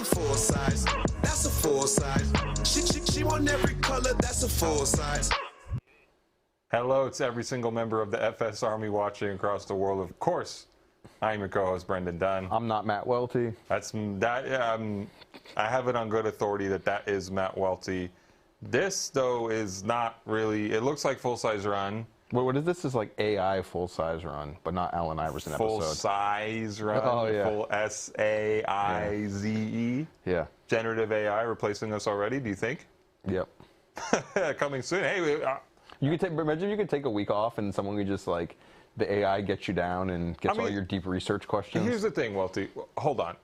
full size. That's a full size. She want every color. That's a full size. Hello to every single member of the FS Army watching across the world. Of course, I'm your co-host, Brendan Dunne. I'm not Matt Welty. I have it on good authority that is Matt Welty. This, though, is not really, it looks like full-size run. What is this? Is like AI full-size run, but not Allen Iverson episode. Full-size run, oh, yeah. Full S-A-I-Z-E. Yeah. Generative AI replacing us already, do you think? Yep. Coming soon. Hey, you could take, imagine you could take a week off and someone could just like, the AI gets you down and gets all your deep research questions. Here's the thing, Welty. Hold on.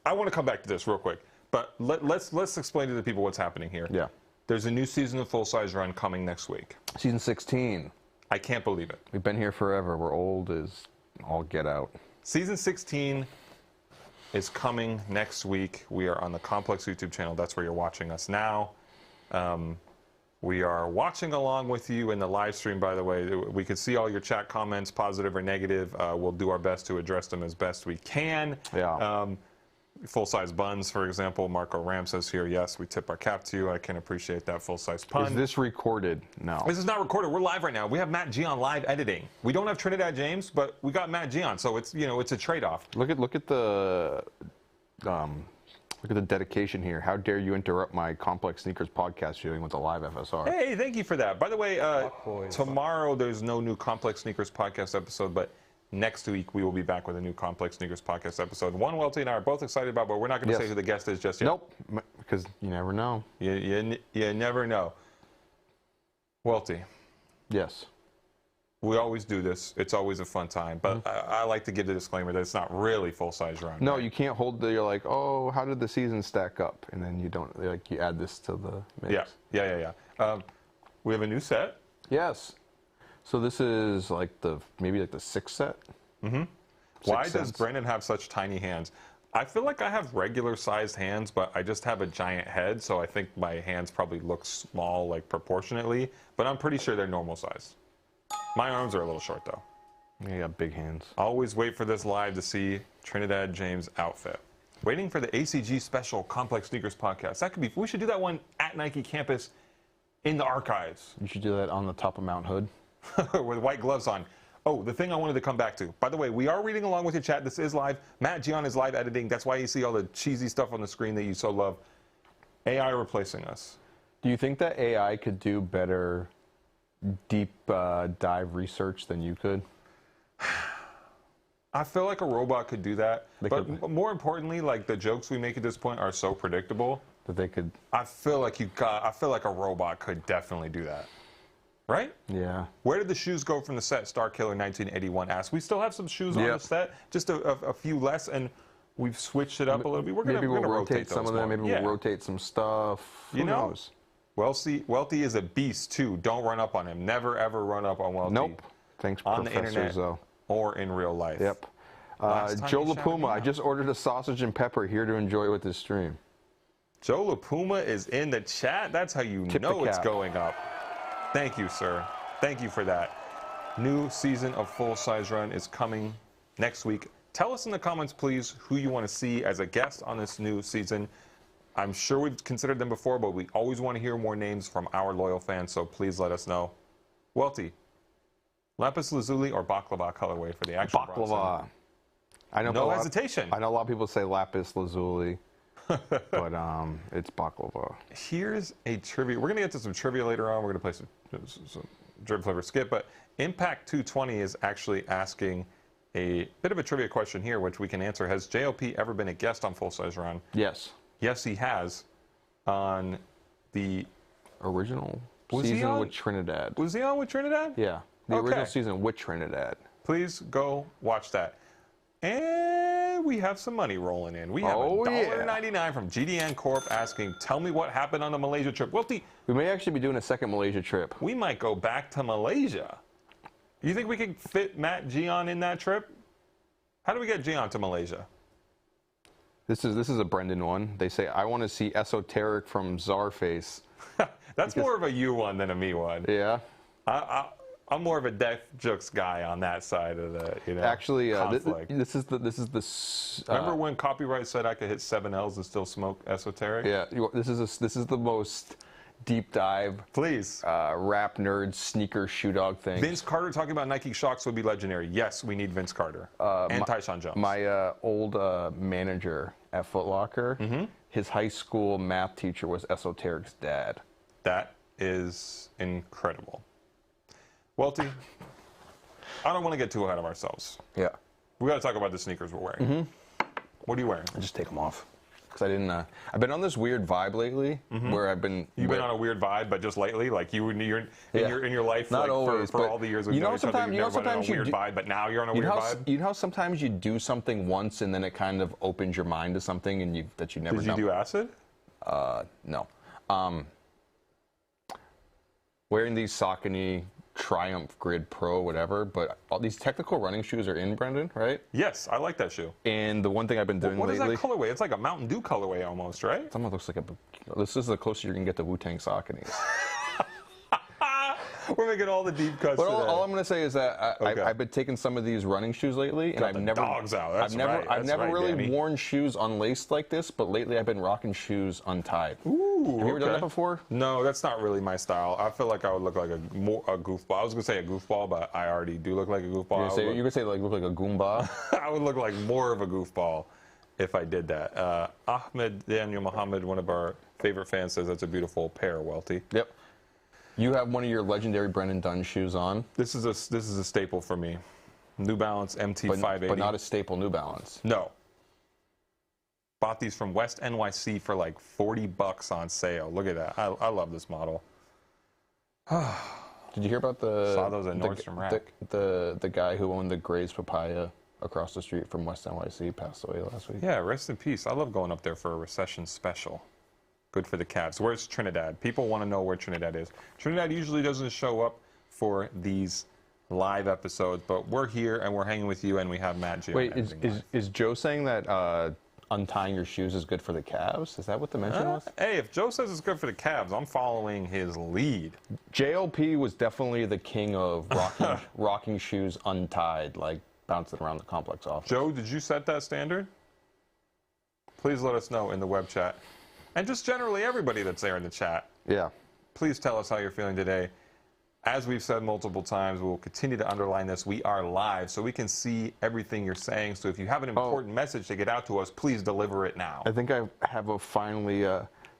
I want to come back to this real quick, but let's explain to the people what's happening here. Yeah. There's a new season of Full Size Run coming next week. Season 16. I can't believe it. We've been here forever. We're old as all get out. Season 16 is coming next week. We are on the Complex YouTube channel. That's where you're watching us now. We are watching along with you in the live stream, by the way. We can see all your chat comments, positive or negative. We'll do our best to address them as best we can. Yeah. Full-size buns, for example. Marco Ram says here, yes, we tip our cap to you. I can appreciate that full-size pun. Is this recorded? No. This is not recorded. We're live right now. We have Matt G on live editing. We don't have Trinidad James, but we got Matt G on, so it's, you know, it's a trade-off. Look at the dedication here. How dare you interrupt my Complex Sneakers podcast viewing with a live FSR? Hey, thank you for that. By the way, tomorrow there's no new Complex Sneakers podcast episode, but next week we will be back with a new Complex Sneakers podcast episode. One Welty and I are both excited about, but we're not going to say who the guest is just yet. Nope, because you never know. You never know. Welty. Yes. We always do this. It's always a fun time. But I like to give the disclaimer that it's not really full-size run. No, right? You can't hold you're like, oh, how did the season stack up? And then you don't, like, you add this to the mix. Yeah. We have a new set. Yes. So this is like maybe the sixth set? Mm-hmm. Why does Brendan have such tiny hands? I feel like I have regular-sized hands, but I just have a giant head, so I think my hands probably look small, like, proportionately. But I'm pretty sure they're normal size. My arms are a little short, though. You got big hands. Always wait for this live to see Trinidad James' outfit. Waiting for the ACG special Complex Sneakers podcast. That could be. We should do that one at Nike campus in the archives. You should do that on the top of Mount Hood. With white gloves on. Oh, the thing I wanted to come back to. By the way, we are reading along with your chat. This is live. Matt Gian is live editing. That's why you see all the cheesy stuff on the screen that you so love. AI replacing us. Do you think that AI could do better deep dive research than you could? I feel like a robot could do that. But more importantly, like the jokes we make at this point are so predictable that they could. I feel like a robot could definitely do that. Right? Yeah. Where did the shoes go from the set? Star Killer 1981 asks. We still have some shoes on the set, just a few less, and we've switched it up a little bit. We're gonna rotate some of them. Maybe we'll rotate some stuff. Who knows? Welty is a beast too. Don't run up on him. Never ever run up on Welty. Nope. Thanks, on professors, the internet though. Or in real life. Yep. Joe LaPuma, I just ordered a sausage and pepper here to enjoy with this stream. Joe LaPuma is in the chat. That's how you know it's going up. Thank you, sir. Thank you for that. New season of Full Size Run is coming next week. Tell us in the comments, please, who you want to see as a guest on this new season. I'm sure we've considered them before, but we always want to hear more names from our loyal fans, so please let us know. Welty, lapis lazuli or baklava colorway for the actual baklava. I know no hesitation. I know a lot of people say lapis lazuli. But it's baklava. Here's a trivia. We're going to get to some trivia later on. We're going to play some Drip Flavor Skip. But Impact 220 is actually asking a bit of a trivia question here, which we can answer. Has JLP ever been a guest on Full Size Run? Yes. Yes, he has. On the original season with Trinidad. Was he on with Trinidad? Yeah. The original season with Trinidad. Please go watch that. And we have some money rolling in. We have $1.99 from GDN Corp asking, tell me what happened on the Malaysia trip. Welty, we may actually be doing a second Malaysia trip. We might go back to Malaysia. You think we could fit Matt Gian in that trip? How do we get Gian to Malaysia? This is a Brendan one. They say, I want to see Esoteric from Czarface. That's more of a you one than a me one. Yeah. I'm more of a Def Jux guy on that side of the, you know, Actually, conflict. this is the. Remember when Copyright said I could hit 7 L's and still smoke esoteric? Yeah, this is the most deep dive. Please. Rap nerd sneaker shoe dog thing. Vince Carter talking about Nike Shocks would be legendary. Yes, we need Vince Carter and Tyshawn Jones. My old manager at Foot Locker, his high school math teacher was Esoteric's dad. That is incredible. Welty, I don't want to get too ahead of ourselves. Yeah. We got to talk about the sneakers we're wearing. What are you wearing? I just take them off. Because I didn't. I've been on this weird vibe lately, where I've been. You've been on a weird vibe, but just lately, like you're in your life, not like always, for all the years we've known each other, you've never been on a weird vibe, but now you're on a weird vibe. You know how sometimes you do something once and then it kind of opens your mind to something and that you never. Did you do acid? No. Wearing these Saucony Triumph Grid Pro, whatever, but all these technical running shoes are in, Brendan, right? Yes, I like that shoe. And the one thing I've been doing lately... What is that colorway? It's like a Mountain Dew colorway almost, right? It almost looks like this is the closest you're going to get to Wu-Tang Sauconys. We're making all the deep cuts But today. all I'm going to say is that I've been taking some of these running shoes lately, and I've never really worn shoes unlaced like this, but lately I've been rocking shoes untied. Ooh, have you ever done that before? No, that's not really my style. I feel like I would look like a goofball. I was going to say a goofball, but I already do look like a goofball. You're going to say like look like a Goomba? I would look like more of a goofball if I did that. Ahmed Daniel Muhammad, one of our favorite fans, says that's a beautiful pair, Welty. Yep. You have one of your legendary Brendan Dunne shoes on. This is a staple for me. New Balance MT 580. But not a staple New Balance. No. Bought these from West NYC for like $40 on sale. Look at that. I love this model. Did you hear about Saw those at Nordstrom Rack. The guy who owned the Gray's Papaya across the street from West NYC passed away last week? Yeah, rest in peace. I love going up there for a recession special. Good for the Cavs. Where's Trinidad? People want to know where Trinidad is. Trinidad usually doesn't show up for these live episodes, but we're here and we're hanging with you, and we have Matt G. Wait, is Joe saying that untying your shoes is good for the Cavs? Is that what the mention was? Hey, if Joe says it's good for the Cavs, I'm following his lead. JLP was definitely the king of rocking shoes untied, like bouncing around the complex office. Joe, did you set that standard? Please let us know in the web chat. And just generally everybody that's there in the chat. Yeah. Please tell us how you're feeling today. As we've said multiple times, we'll continue to underline this. We are live, so we can see everything you're saying. So if you have an important message to get out to us, please deliver it now. I think I have a finally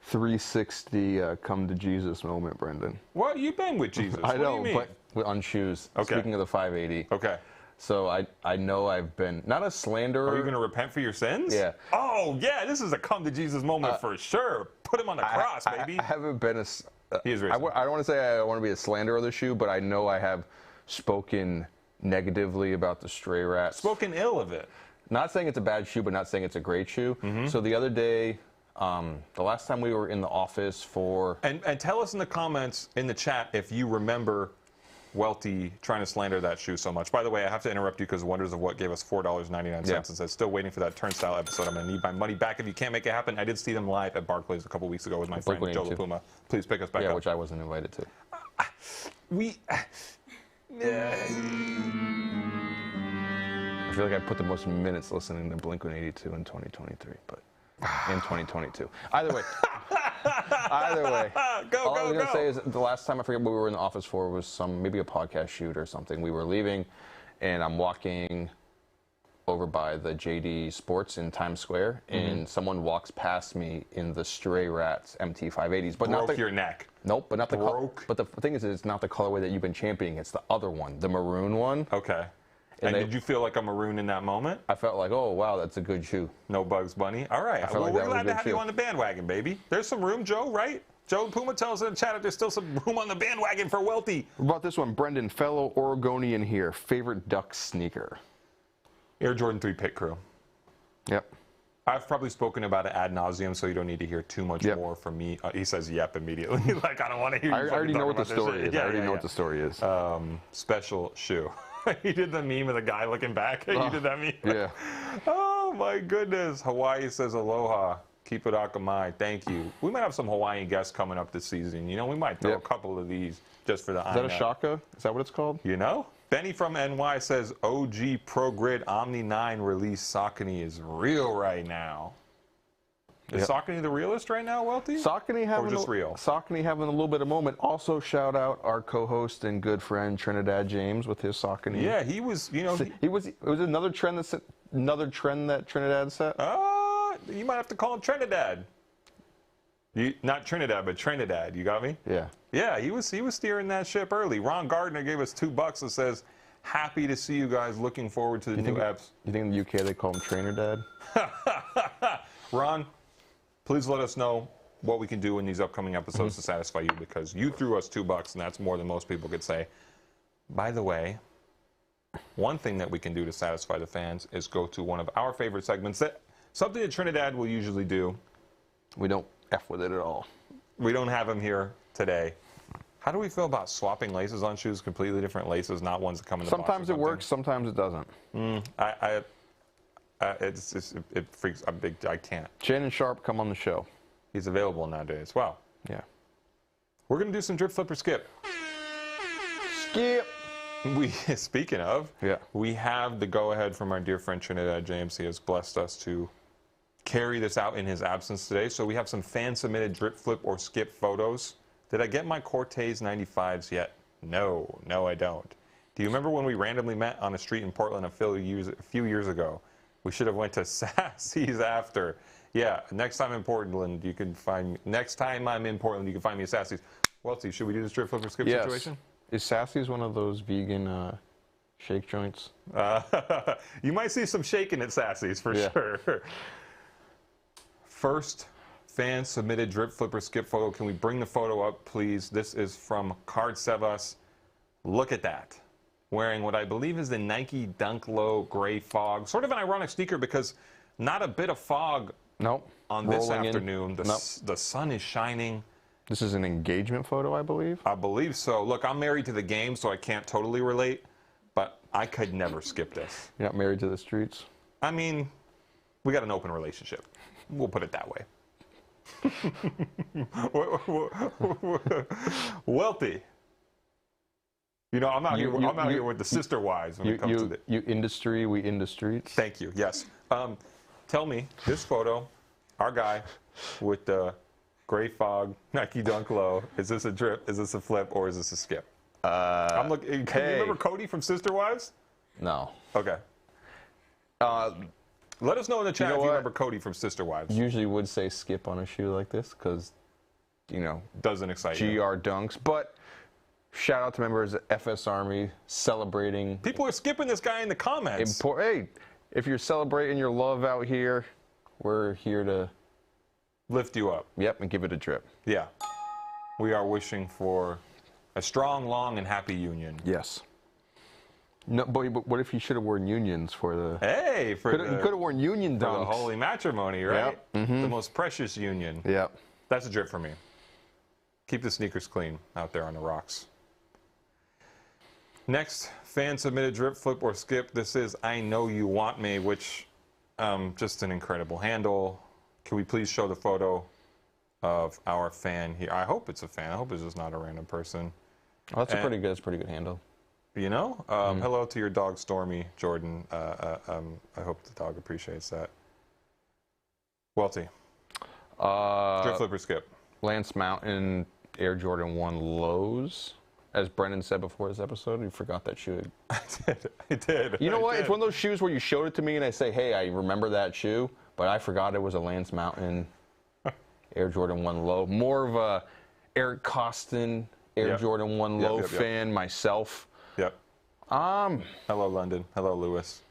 360 come to Jesus moment, Brendan. Well, you've been with Jesus. I know, what do you mean? but on shoes. Okay. Speaking of the 580. Okay. So I know I've been, not a slanderer. Are you going to repent for your sins? Yeah. Oh, yeah, this is a come to Jesus moment for sure. Put him on the cross, baby. I haven't been a... He is I don't want to say I want to be a slanderer of the shoe, but I know I have spoken negatively about the Stray Rats. Spoken ill of it. Not saying it's a bad shoe, but not saying it's a great shoe. So the other day, the last time we were in the office for... And tell us in the comments, in the chat, if you remember Welty trying to slander that shoe so much. By the way, I have to interrupt you because Wonders of What gave us $4.99 and says, still waiting for that turnstile episode. I'm going to need my money back if you can't make it happen. I did see them live at Barclays a couple weeks ago with my friend Joe LaPuma. Please pick us back up. Yeah, which I wasn't invited to. I feel like I put the most minutes listening to Blink-182 in 2023, but in 2022. Either way. All I was going to say is the last time, I forget what we were in the office for, was maybe a podcast shoot or something. We were leaving, and I'm walking over by the JD Sports in Times Square, and someone walks past me in the Stray Rats MT 580s. But broke your neck. Nope, but not the But the thing is, it's not the colorway that you've been championing. It's the other one, the maroon one. Okay. And did you feel like a maroon in that moment? I felt like, oh, wow, that's a good shoe. No Bugs Bunny? All right. Well, we're glad to have you on the bandwagon, baby. There's some room, Joe, right? Joe Puma tells us in the chat if there's still some room on the bandwagon for Welty. What about this one? Brendan, fellow Oregonian here. Favorite Duck sneaker? Air Jordan 3 Pit Crew. Yep. I've probably spoken about it ad nauseum, so you don't need to hear too much more from me. He says yep immediately. Like, I don't want to hear you. I already know what the story is. Yeah, I already know what the story is. Special shoe. He did the meme of the guy looking back. You did that meme? Yeah. Oh, my goodness. Hawaii says aloha. Keep it akamai. Thank you. We might have some Hawaiian guests coming up this season. You know, we might throw a couple of these just for the Is that a shaka? Is that what it's called? You know? Benny from NY says, OG Pro Grid Omni 9 release Saucony is real right now. Is Saucony the realist right now, Welty? Saucony having a little bit of moment. Also, shout out our co-host and good friend Trinidad James with his Saucony. Yeah, he was. You know, it was another trend that Trinidad set. You might have to call him Trinidad. Not Trinidad, but Trinidad. You got me? Yeah. Yeah, he was steering that ship early. Ron Gardner gave us $2 and says, "Happy to see you guys. Looking forward to the new apps." You think in the UK they call him Trainer Dad? Ron, please let us know what we can do in these upcoming episodes to satisfy you, because you threw us $2 and that's more than most people could say. By the way, one thing that we can do to satisfy the fans is go to one of our favorite segments, something that Trinidad will usually do. We don't F with it at all. We don't have him here today. How do we feel about swapping laces on shoes, completely different laces, not ones that come in the box? Sometimes it works, sometimes it doesn't. It freaks. I can't. Shannon Sharp, come on the show. He's available nowadays. Wow. Yeah. We're gonna do some drip flip or skip. Skip. Speaking of, we have the go-ahead from our dear friend Trinidad James. He has blessed us to carry this out in his absence today. So we have some fan-submitted drip flip or skip photos. Did I get my Cortez 95s yet? No, I don't. Do you remember when we randomly met on a street in Portland a few years ago? We should have went to Sassy's after. Yeah, next time I'm in Portland, you can find me at Sassy's. Welty, should we do this drip flip or skip situation? Is Sassy's one of those vegan shake joints? You might see some shaking at Sassy's for sure. First fan submitted drip flip or skip photo. Can we bring the photo up, please? This is from Card Sevas. Look at that. Wearing what I believe is the Nike Dunk Low Gray Fog. Sort of an ironic sneaker because not a bit of fog on this afternoon. The sun is shining. This is an engagement photo, I believe? I believe so. Look, I'm married to the game, so I can't totally relate, but I could never skip this. You're not married to the streets? I mean, we got an open relationship. We'll put it that way. Wealthy. You know, I'm out here with the sister wives when it comes to it. You industry, we in the streets. Thank you. Yes. Tell me, this photo, our guy with the gray fog, Nike Dunk Low, is this a drip, is this a flip, or is this a skip? I'm looking. Can you remember Cody from Sister Wives? No. Okay. Let us know in the chat if you remember Cody from Sister Wives. Usually would say skip on a shoe like this because, doesn't excite you. GR dunks, but shout out to members of FS Army celebrating. People are skipping this guy in the comments. Hey, if you're celebrating your love out here, we're here to lift you up. Yep, and give it a drip. Yeah. We are wishing for a strong, long, and happy union. Yes. No, but what if you should have worn unions for the? Hey, you could have worn union dunks. For the holy matrimony, right? Yep. The most precious union. Yep. That's a drip for me. Keep the sneakers clean out there on the rocks. Next, fan submitted drip flip or skip. This is I Know You Want Me, which just an incredible handle. Can we please show the photo of our fan here? I hope it's a fan. I hope it's just not a random person. Oh, that's a pretty good handle. You know? Hello to your dog, Stormy, Jordan. I hope the dog appreciates that. Welty. Drip flip or skip? Lance Mountain Air Jordan 1 lows. As Brendan said before this episode, you forgot that shoe. I did. You know what? It's one of those shoes where you showed it to me and I say, hey, I remember that shoe, but I forgot it was a Lance Mountain Air Jordan 1 low. More of a Eric Costin Air Jordan 1 low fan myself. Yep. Hello, London. Hello, Lewis.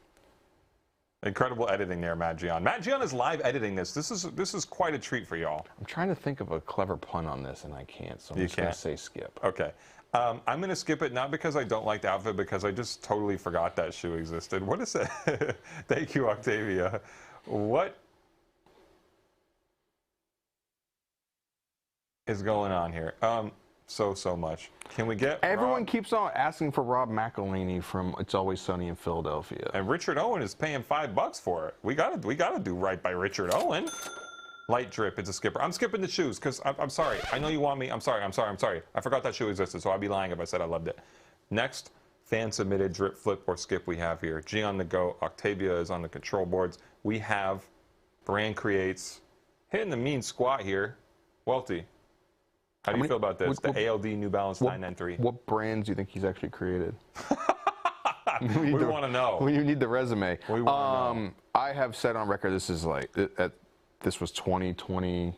Incredible editing there, Matt Gian. Matt Gian is live editing this. This is quite a treat for y'all. I'm trying to think of a clever pun on this, and I can't, so I'm just going to say skip. Okay. I'm going to skip it, not because I don't like the outfit, because I just totally forgot that shoe existed. What is it? Thank you, Octavia. What is going on here? So much. Can we get Everyone keeps on asking for Rob McElhaney from It's Always Sunny in Philadelphia. And Richard Owen is paying $5 for it. We gotta do right by Richard Owen. Light drip, it's a skipper. I'm skipping the shoes because I'm sorry. I know you want me. I'm sorry. I forgot that shoe existed, so I'd be lying if I said I loved it. Next, fan submitted drip, flip, or skip we have here. G on the go. Octavia is on the control boards. We have Brand Creates hitting the mean squat here. Welty, how do you feel about this? The ALD New Balance 993. What brands do you think he's actually created? We want to know. When you need the resume. We want to know. I have said on record this is like this was 2020.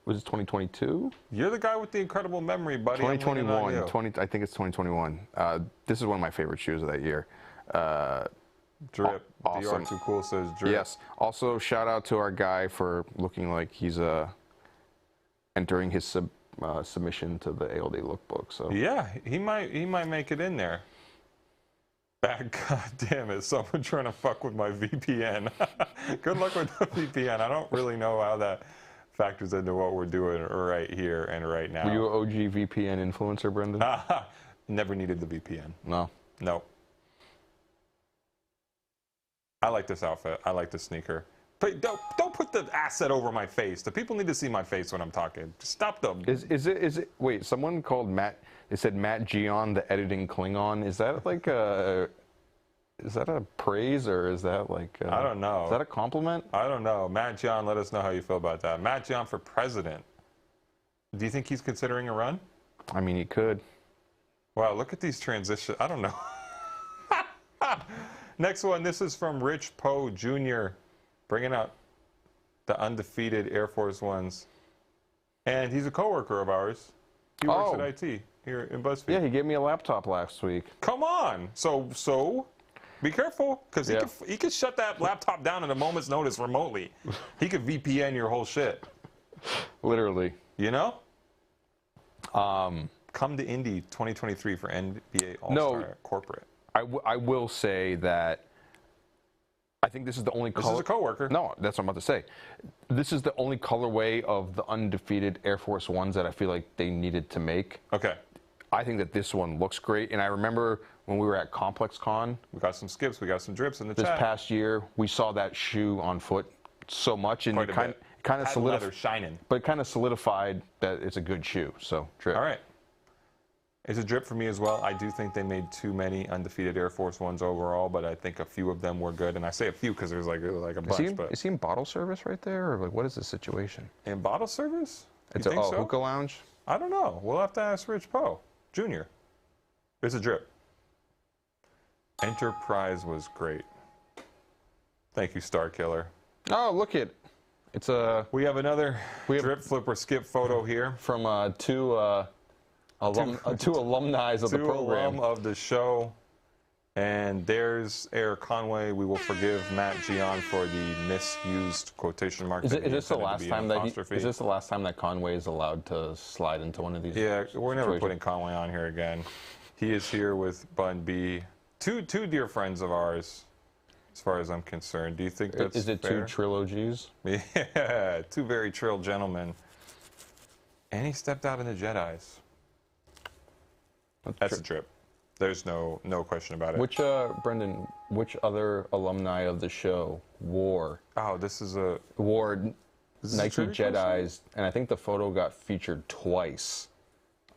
Was it 2022? You're the guy with the incredible memory, buddy. 2021. I think it's 2021. This is one of my favorite shoes of that year. Drip. Awesome. DR Too Cool says drip. Yes. Also, shout out to our guy for looking like he's entering his submission to the ALD lookbook. So yeah, he might make it in there. God damn it! Someone trying to fuck with my VPN. Good luck with the VPN. I don't really know how that factors into what we're doing right here and right now. Were you an OG VPN influencer, Brendan? Never needed the VPN. No. No. I like this outfit. I like the sneaker. But don't put the asset over my face. The people need to see my face when I'm talking. Stop them. Is it? Wait, someone called Matt. They said Matt Gion, the editing Klingon. Is that like a? Is that a praise or is that like? I don't know. Is that a compliment? I don't know. Matt Gion, let us know how you feel about that. Matt Gion for president. Do you think he's considering a run? I mean, he could. Wow, look at these transitions. I don't know. Next one. This is from Rich Poe Jr. Bringing out the undefeated Air Force Ones. And he's a coworker of ours. He works at IT here in BuzzFeed. Yeah, he gave me a laptop last week. Come on. So be careful, because he could shut that laptop down at a moment's notice remotely. He could VPN your whole shit. Literally. You know? Come to Indy 2023 for NBA All-Star Corporate. I will say that I think this is the only color. This is a coworker. No, that's what I'm about to say. This is the only colorway of the undefeated Air Force Ones that I feel like they needed to make. Okay. I think that this one looks great, and I remember when we were at Complex Con. We got some skips, we got some drips in the chat. This past year, we saw that shoe on foot so much, and it kind of solidified. Shining. But it kind of solidified that it's a good shoe. So drip. All right. It's a drip for me as well. I do think they made too many undefeated Air Force Ones overall, but I think a few of them were good. And I say a few because there's like a bunch. Is he in bottle service right there, or like what is the situation? In bottle service? It's a hookah lounge. I don't know. We'll have to ask Rich Poe Jr. It's a drip. Enterprise was great. Thank you, Star Killer. Oh, look it. It's a. We have another drip flipper skip photo here from two alumni of the program. Two alum of the show. And there's Eric Conway. We will forgive Matt Gion for the misused quotation mark. Is this the last time that is this the last time that Conway is allowed to slide into one of these? Yeah, we're never putting Conway on here again. He is here with Bun B, two dear friends of ours, as far as I'm concerned. Do you think that's Is it fair? 2 trilogies? Yeah, 2 very trill gentlemen. And he stepped out in the Jedis. That's a drip. There's no question about it. Which Brendan? Which other alumni of the show wore? Oh, this is Nike Jedis, and I think the photo got featured twice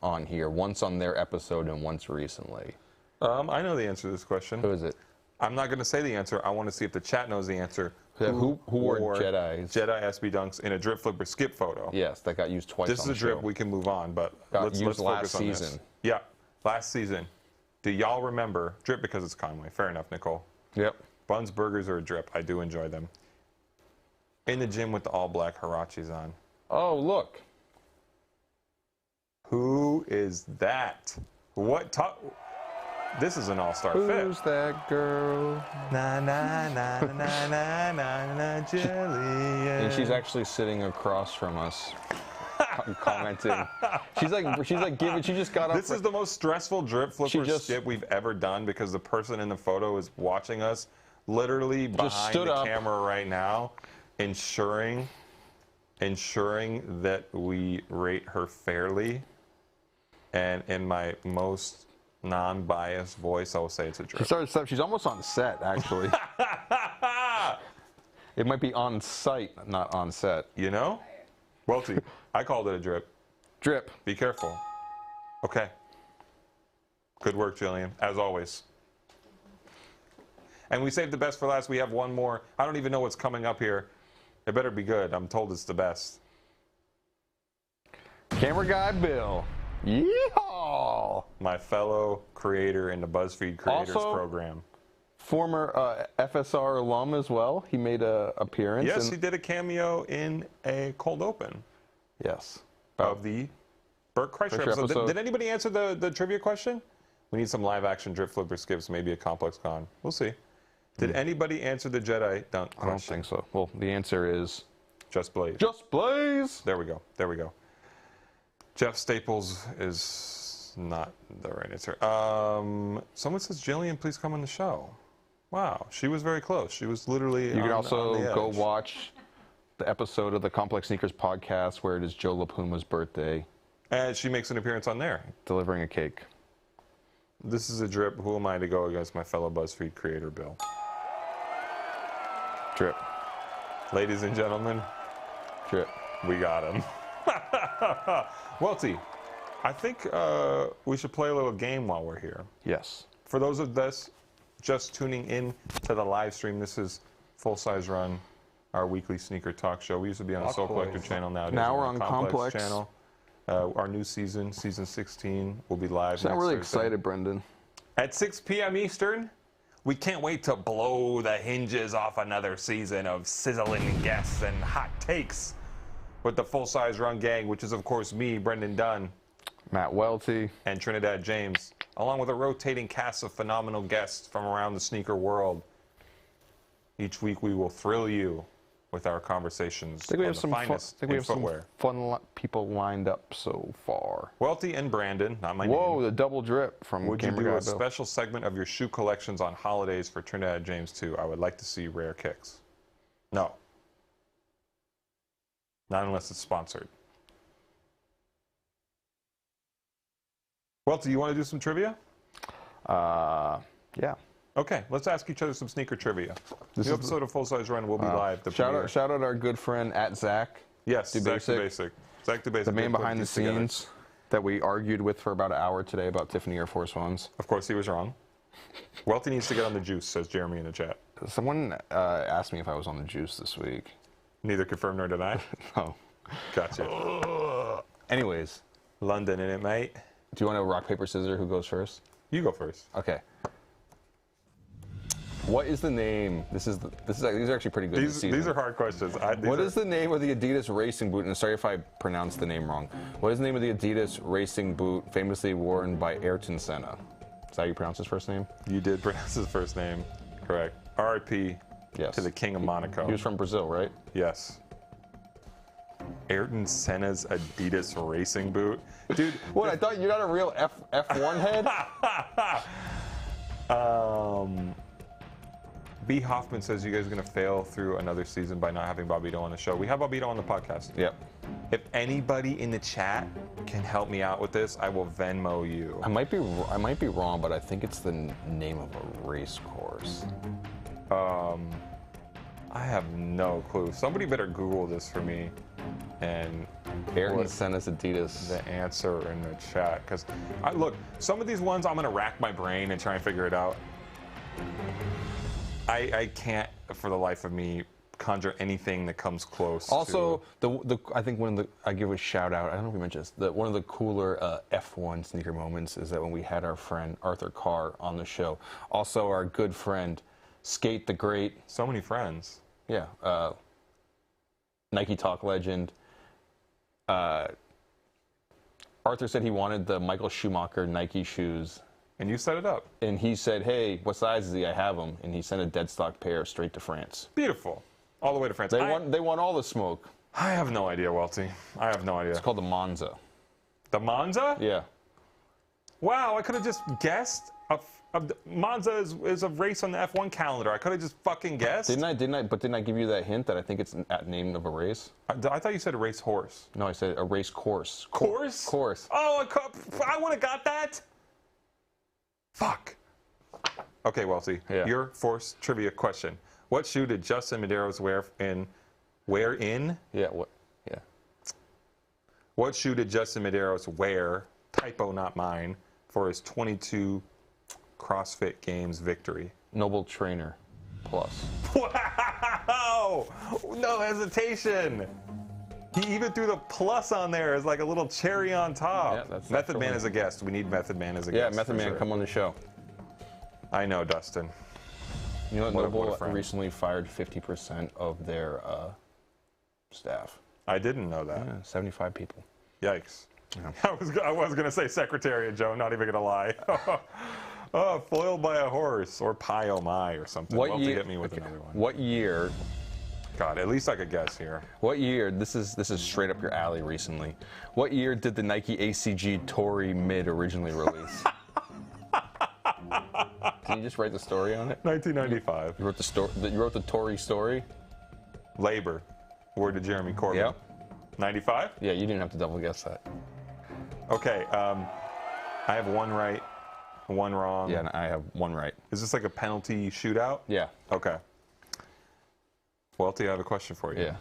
on here. Once on their episode and once recently. I know the answer to this question. Who is it? I'm not going to say the answer. I want to see if the chat knows the answer. Who wore Jedis? Jedi SB Dunks in a drip flipper skip photo. Yes, that got used twice. This is a drip. We can move on, but let's used focus last on season. this. Yeah, last season. Do y'all remember drip because it's Conway? Fair enough, Nicole. Yep. Buns Burgers are a drip. I do enjoy them. In the gym with the all-black Hirachis on. Oh, look. Who is that? This is an all-star fit. Who's that girl? Na na na na na na na Jillian. And she's actually sitting across from us, commenting. She's like giving. She just got up. This is the most stressful drip flipper skip we've ever done because the person in the photo is watching us, literally behind the camera right now, ensuring that we rate her fairly. And in my most non-biased voice, I will say it's a drip. She started stuff. She's almost on set, actually. It might be on site, not on set. You know? Welty, I called it a drip. Drip. Be careful. Okay. Good work, Jillian, as always. And we saved the best for last. We have one more. I don't even know what's coming up here. It better be good. I'm told it's the best. Camera guy Bill. Yeehaw! My fellow creator in the BuzzFeed Creators Also, program. Former FSR alum as well. He made an appearance. Yes, he did a cameo in a cold open. Yes. Of the Burt Kreischer episode. Did anybody answer the trivia question? We need some live action drip flipper skips, maybe a complex con. We'll see. Did anybody answer the Jedi dunk question? I don't think so. Well, the answer is... Just Blaze. Just Blaze! There we go. There we go. Jeff Staples is not the right answer. Someone says, Jillian, please come on the show. Wow, she was very close. She was literally You can also go watch the episode of the Complex Sneakers podcast where it is Joe LaPuma's birthday. And she makes an appearance on there. Delivering a cake. This is a drip. Who am I to go against my fellow BuzzFeed creator, Bill? Drip. Ladies and gentlemen, drip. We got him. Welty, I think we should play a little game while we're here. Yes. For those of us just tuning in to the live stream, this is Full Size Run, our weekly sneaker talk show. We used to be on the Soul Collector channel. Now we're on Complex channel. Our new season, season 16, will be live. I'm really excited, Brendan. At 6 p.m. Eastern. We can't wait to blow the hinges off another season of sizzling guests and hot takes with the Full Size Run gang, which is, of course, me, Brendan Dunne, Matt Welty, and Trinidad James, along with a rotating cast of phenomenal guests from around the sneaker world. Each week, we will thrill you with our conversations. I think we have some footwear. Fun people lined up so far. Welty and Brandon, not my name. Whoa, the double drip from Would you do a special segment of your shoe collections on holidays for Trinidad James too? I would like to see rare kicks. No. Not unless it's sponsored. Welty, do you want to do some trivia? Yeah. Okay, let's ask each other some sneaker trivia. This episode of Full Size Run will be live. Shout out our good friend at Zach. Yes, Zach the Basic. Zach the Basic. The man behind the scenes that we argued with for about an hour today about Tiffany Air Force Ones. Of course, he was wrong. Welty needs to get on the juice, says Jeremy in the chat. Someone asked me if I was on the juice this week. Neither confirmed nor denied? No. Gotcha. Anyways. London in it, mate. Do you want to rock, paper, scissors? Who goes first? You go first. Okay. What is the name? These are actually pretty good. These are hard questions. What is the name of the Adidas racing boot? And sorry if I pronounced the name wrong. What is the name of the Adidas racing boot famously worn by Ayrton Senna? Is that how you pronounce his first name? You did pronounce his first name correct. R.I.P. Yes. To the King of Monaco. He was from Brazil, right? Yes. Ayrton Senna's Adidas racing boot, dude. What? I thought you're not a real F1 head. B. Hoffman says you guys are going to fail through another season by not having Bobbito on the show. We have Bobbito on the podcast. Yep. If anybody in the chat can help me out with this, I will Venmo you. I might be wrong, but I think it's the name of a race course. I have no clue. Somebody better Google this for me and Ayrton Senna's Adidas. The answer in the chat. Because, look, some of these ones I'm going to rack my brain and try and figure it out. I can't, for the life of me, conjure anything that comes close. Also, I think I give a shout out. I don't know if we mentioned this. One of the cooler F1 sneaker moments is that when we had our friend Arthur Carr on the show. Also, our good friend Skate the Great. So many friends. Yeah. Nike Talk legend. Arthur said he wanted the Michael Schumacher Nike shoes. And you set it up. And he said, hey, what size is he? I have them. And he sent a dead stock pair straight to France. Beautiful. All the way to France. They want all the smoke. I have no idea, Welty. I have no idea. It's called the Monza. The Monza? Yeah. Wow, I could have just guessed. Monza is a race on the F1 calendar. I could have just fucking guessed. Didn't I give you that hint that I think it's at name of a race? I thought you said a race horse. No, I said a race course. Course? Course. Oh, I would have got that. Fuck. Okay, Welty. Yeah. Your force trivia question. What shoe did Justin Medeiros wear in? Yeah. What? Yeah. What shoe did Justin Medeiros wear? Typo, not mine. For his 22 CrossFit Games victory. Noble Trainer Plus. Wow! No hesitation. He even threw the plus on there as like a little cherry on top. Yeah, that's Method Man as a guest. We need Method Man as a guest. Yeah, Method Man, sure. come on the show. I know, Dustin. You know, What a Noble friend. recently fired 50% of their staff. I didn't know that. Yeah, 75 people. Yikes. Yeah. I was going to say Secretariat, Joe. Not even going to lie. Oh, foiled by a horse or pie oh my or something. What Welty year? hit me with another one. What year? God, at least I could guess here. What year? This is straight up your alley. Recently, what year did the Nike ACG Tory Mid originally release? Can you just write the story on it? 1995. You wrote the story. You wrote the Tory story. Labor. Word to Jeremy Corbyn. Yep. 95? Yeah, you didn't have to double guess that. Okay. I have one right, one wrong. Yeah, and I have one right. Is this like a penalty shootout? Yeah. Okay. Welty, I have a question for you. Yeah.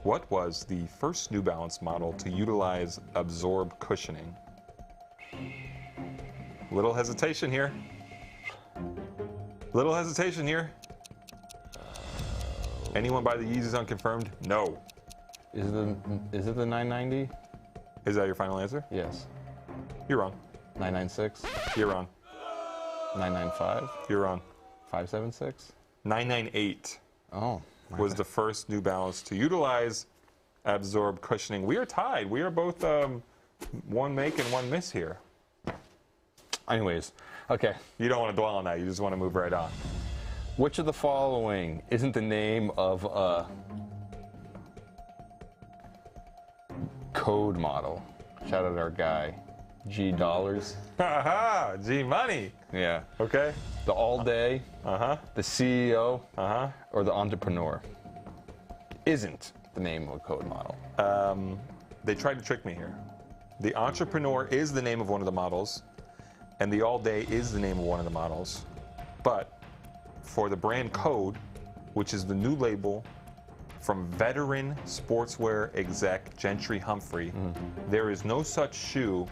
What was the first New Balance model to utilize absorb cushioning? Little hesitation here. Little hesitation here. Anyone buy the Yeezys unconfirmed? No. Is it the 990? Is that your final answer? Yes. You're wrong. 996? You're wrong. 995? You're wrong. 576? 998 Oh. was the first New Balance to utilize absorb cushioning. We are tied. We are both one make and one miss here. Anyways, okay. You don't want to dwell on that. You just want to move right on. Which of the following isn't the name of a code model? Shout out our guy, G Dollars. Haha, G Money. Yeah. Okay. The all day, the CEO, or the entrepreneur isn't the name of a code model. They tried to trick me here. The entrepreneur is the name of one of the models, and the all day is the name of one of the models. But for the brand code, which is the new label from veteran sportswear exec Gentry Humphrey, there is no such shoe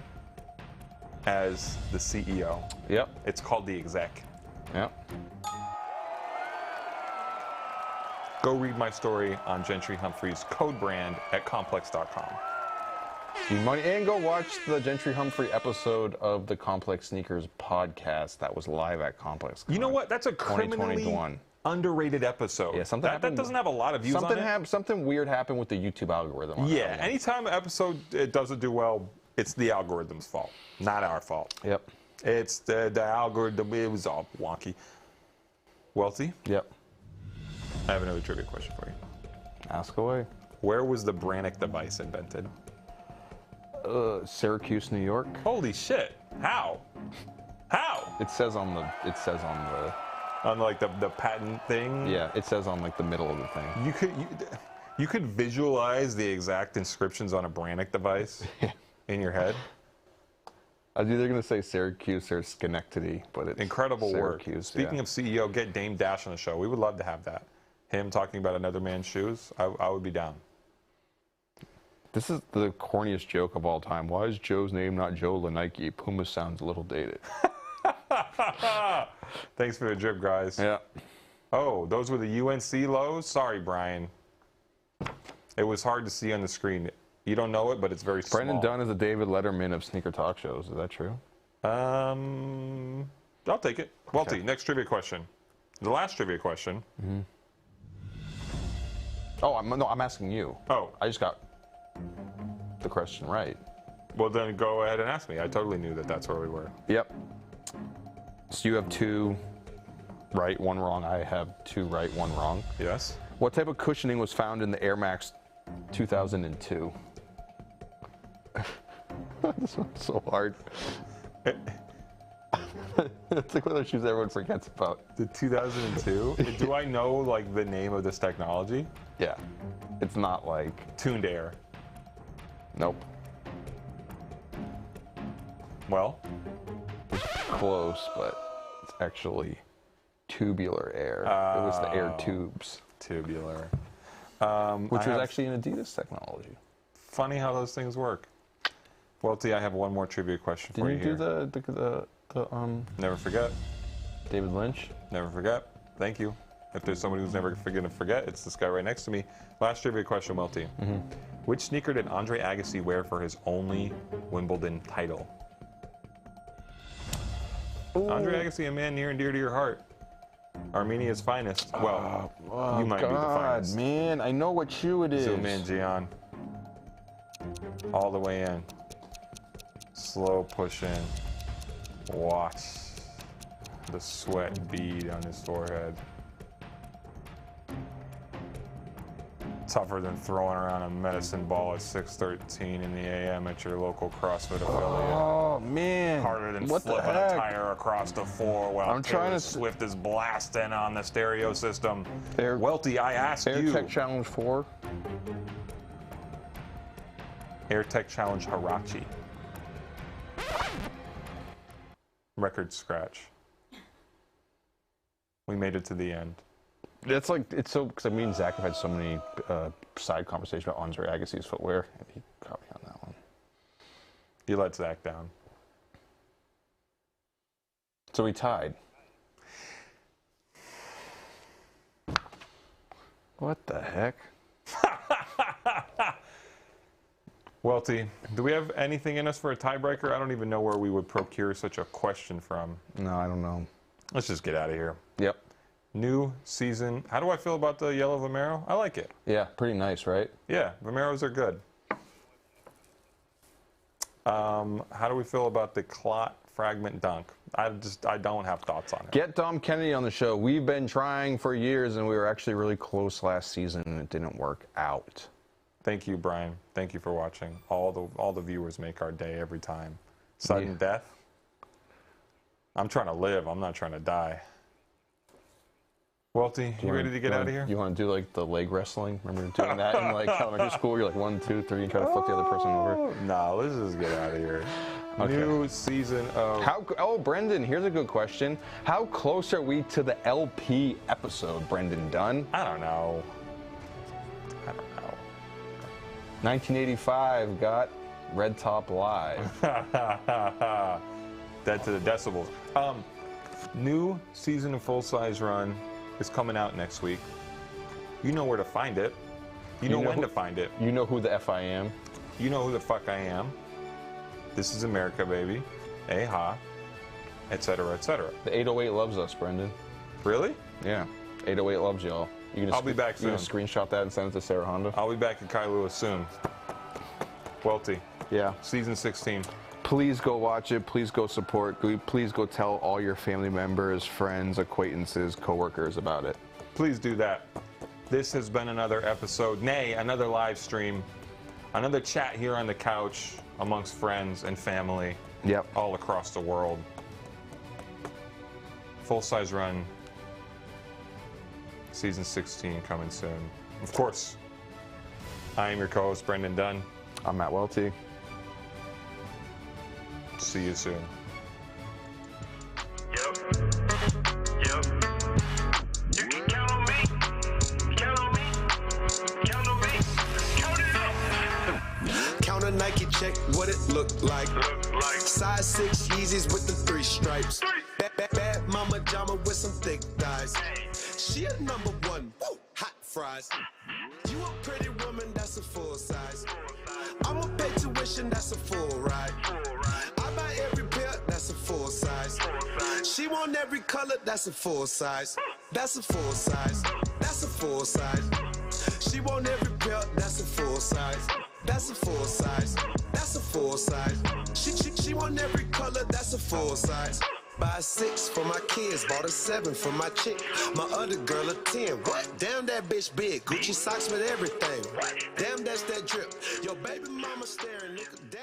as the CEO. Yep. It's called the exec. Yep. Go read my story on Gentry Humphrey's code brand at complex.com. Money, and go watch the Gentry Humphrey episode of the Complex Sneakers podcast that was live at Complex. You know what? That's a criminally 2021. underrated episode. Yeah, something that doesn't have a lot of views on it. Something weird happened with the YouTube algorithm. On Yeah, that one. anytime an episode it doesn't do well, it's the algorithm's fault, not our fault. Yep. It's the algorithm. It was all wonky. Welty, Yep. I have another trivia question for you. Ask away. Where was the Brannick device invented? Syracuse, New York. Holy shit! How? How? It says on the. On like the patent thing? Yeah, it says on like the middle of the thing. You could visualize the exact inscriptions on a Brannick device in your head. I was either gonna say Syracuse or Schenectady, but it's Incredible Syracuse, work. Speaking of CEO, get Dame Dash on the show. We would love to have that. Him talking about another man's shoes. I would be down. This is the corniest joke of all time. Why is Joe's name not Joe LaNike? Puma sounds a little dated. Thanks for the drip, guys. Yeah. Oh, those were the UNC lows? Sorry, Brian. It was hard to see on the screen. You don't know it, but it's very small. Brendan Dunne is the David Letterman of sneaker talk shows. Is that true? I'll take it. Welty, next trivia question. The last trivia question. Oh, I'm asking you. Oh, I just got the question right. well then go ahead and ask me. I totally knew that that's where we were. Yep. So you have 2 right, 1 wrong. I have 2 right, 1 wrong. Yes? What type of cushioning was found in the Air Max 2002? This one's so hard. It's like one of those shoes everyone forgets about. The 2002? Do I know like the name of this technology? Yeah. It's not like... Tuned Air. Nope. Well, It's close, but it's actually tubular air. It was the air tubes. Tubular. Which was actually an Adidas technology. Funny how those things work. Welty, I have one more trivia question for you here. Did you do the Never forget. David Lynch? Never forget. Thank you. If there's somebody who's never going to forget, it's this guy right next to me. Last trivia question, Welty. Which sneaker did Andre Agassi wear for his only Wimbledon title? Ooh. Andre Agassi, a man near and dear to your heart. Armenia's finest. Well, you might be the finest. Man, I know what shoe it is. Zoom in, Gian. All the way in. Slow push in. Watch the sweat bead on his forehead. Tougher than throwing around a medicine ball at 6:13 in the a.m. at your local CrossFit affiliate. Oh, man. Harder than flipping a tire across the floor while Taylor Swift is blasting on the stereo system. Welty, I asked you. AirTech Challenge 4. AirTech Challenge Hirachi. Record scratch. We made it to the end. It's like, it's so, because me and Zach have had so many side conversations about Andre Agassi's footwear, and he got me on that one. You let Zach down. So we tied. What the heck? Welty, do we have anything in us for a tiebreaker? I don't even know where we would procure such a question from. No, I don't know. Let's just get out of here. Yep. New season. How do I feel about the yellow Vomero? I like it. Yeah, pretty nice, right? Yeah, Vomeros are good. How do we feel about the clot fragment dunk? I don't have thoughts on it. Get Dom Kennedy on the show. We've been trying for years, and we were actually really close last season, and it didn't work out. Thank you, Brian. Thank you for watching. All the viewers make our day every time. Sudden death. I'm trying to live. I'm not trying to die. Welty, you ready to get out of here? You want to do like the leg wrestling? Remember doing that in like elementary school? You're like 1, 2, 3, and try to flip the other person over. No, let's just get out of here. Okay. New season of... Oh, Brendan, here's a good question. How close are we to the LP episode, Brendan Dunne? I don't know. 1985 got Red Top Live. Dead to the decibels. New season of Full Size Run is coming out next week. You know where to find it. You know when to find it. You know who the F I am. You know who the fuck I am. This is America, baby. Aha. Etc., etc. The 808 loves us, Brendan. Really? Yeah. 808 loves y'all. I'll be back soon. You can screenshot that and send it to Sarah Honda. I'll be back in Kailua soon. Welty. Yeah. Season 16. Please go watch it. Please go support. Please go tell all your family members, friends, acquaintances, coworkers about it. Please do that. This has been another episode, nay, another live stream, another chat here on the couch amongst friends and family. Yep. All across the world. Full Size Run. Season 16 coming soon. Of course, I am your co-host, Brendan Dunne. I'm Matt Welty. See you soon. Yep. You can count on me. Count on me. Count on me. Count it up. Count a Nike, check what it looked like. Size 6 Yeezys with the 3 stripes. Bad mama jama with some thick thighs. She a #1, woo, hot fries. You a pretty woman, that's a full size. I'ma pay tuition, that's a full ride. I buy every pair, that's a full size. She want every color, that's a full size. That's a full size. That's a full size. She want every pair, that's a full size. That's a full size. That's a full size. She want every color, that's a full size. Buy a 6 for my kids, bought a 7 for my chick. My other girl a 10. What? Damn, that bitch big. Gucci socks with everything. Damn, that's that drip. Your baby mama staring. Look, damn.